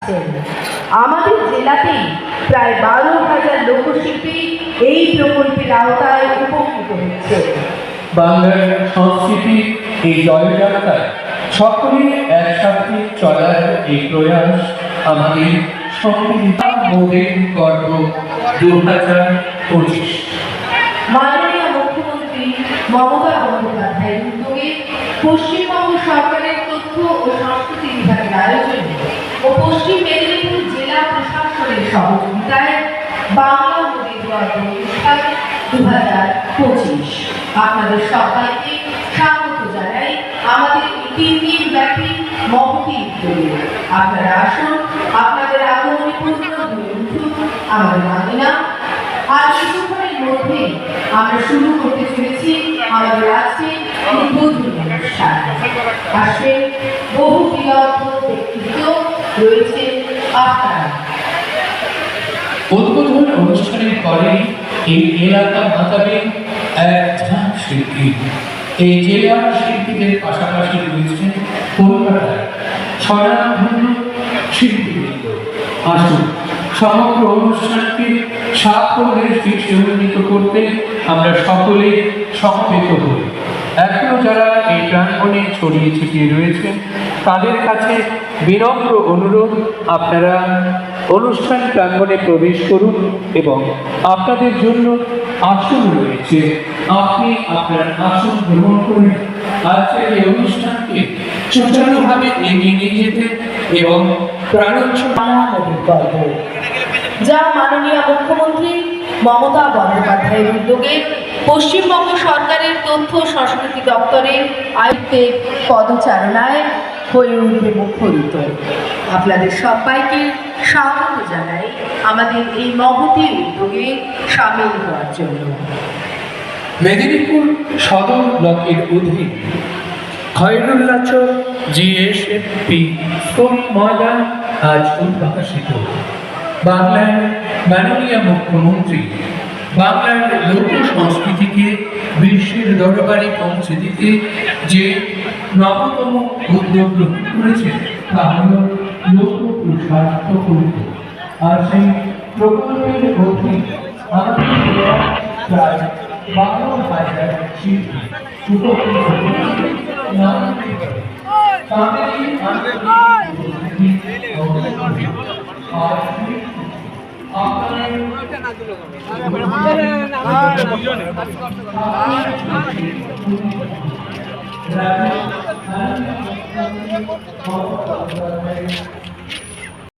আমাদের জেলাতেই প্রায় 12,000 লোকশিল্পী এই প্রকল্পের আওতায় উপকৃত হচ্ছে। বাংলার সংস্কৃতি এই জয়যাত্রায় সকলে একসাথে চলার এই প্রয়াস আমাদের সম্মিলিত মোদের গর্ব 2025। মাননীয় মুখ্যমন্ত্রী মমতা বন্দ্যোপাধ্যায়ের উদ্যোগে পশ্চিমবঙ্গ সরকারের তথ্য ও সংস্কৃতি বিভাগের আয়োজনে ও পশ্চিম মেদিনীপুর জেলা প্রশাসনের সহযোগিতায় বাংলা মোদের গর্ব অনুষ্ঠান 2025 আপনাদের সবাইকে স্বাগত জানাই আমাদের এই 3 দিন ব্যাপী মহতী উদ্যোগে। আপনারা আসুন, আপনাদের আগমনী পূর্ণ হয়ে উঠুন আমাদের মামিনা। আর কিছুক্ষণের মধ্যেই আমরা শুরু করতে চলেছি আমাদের আজকের উদ্বোধনী অনুষ্ঠান। আসবেন বহু বিলগ্ন ব্যক্তিত্ব, রয়েছে আপনারা। উদ্বোধন অনুষ্ঠানের পরে এই এলাকা মাতাবে এক ঝাঁক শিল্পী। এই জেলার শিল্পীদের পাশাপাশি রয়েছে কলকাতায় স্বনামধন্য শিল্পীবৃন্দ। আসুন, সমগ্র অনুষ্ঠানকে সাফল্যের শীর্ষে উন্নীত করতে আমরা সকলে সমবেত হই। এখনো যারা এই প্রাঙ্গণে ছড়িয়ে ছিটিয়ে রয়েছেন তাদের কাছে বিনম্র অনুরোধ, আপনারা অনুষ্ঠান প্রাঙ্গণে প্রবেশ করুন এবং আপনাদের জন্য আসন রয়েছে, আপনি আপনার আসন গ্রহণ করুন। আজকের এই অনুষ্ঠানকে সুচারুভাবে এগিয়ে নিয়ে যেতে এবং যা মাননীয় মুখ্যমন্ত্রী মমতা বন্দ্যোপাধ্যায়ের উদ্যোগে পশ্চিমবঙ্গ সরকারের তথ্য সংস্কৃতি দপ্তরের আয়ুক্তের পদচারণায় হয়ে উঠবে মুখরিত। আপনাদের সবাইকে স্বাগত জানাই আমাদের এই মহতী উদ্যোগে সামিল হওয়ার জন্য। মেদিনীপুর সদর ব্লকের অধীন খয়রুল্লাচর জিএসএফপি স্কুল ময়দান আজ উদ্ভাসিত। বাংলার মাননীয় মুখ্যমন্ত্রী বাংলার লোক সংস্কৃতিকে বিশ্বের দরবারে পৌঁছে দিতে যে নবতম উদ্যোগ গ্রহণ করেছে তা হল লোক প্রসার প্রকল্প। আর সেই প্রকল্পের অধীন আমাদের প্রায় 12,000 শিল্পী উপকৃত হয়েছে। আপনার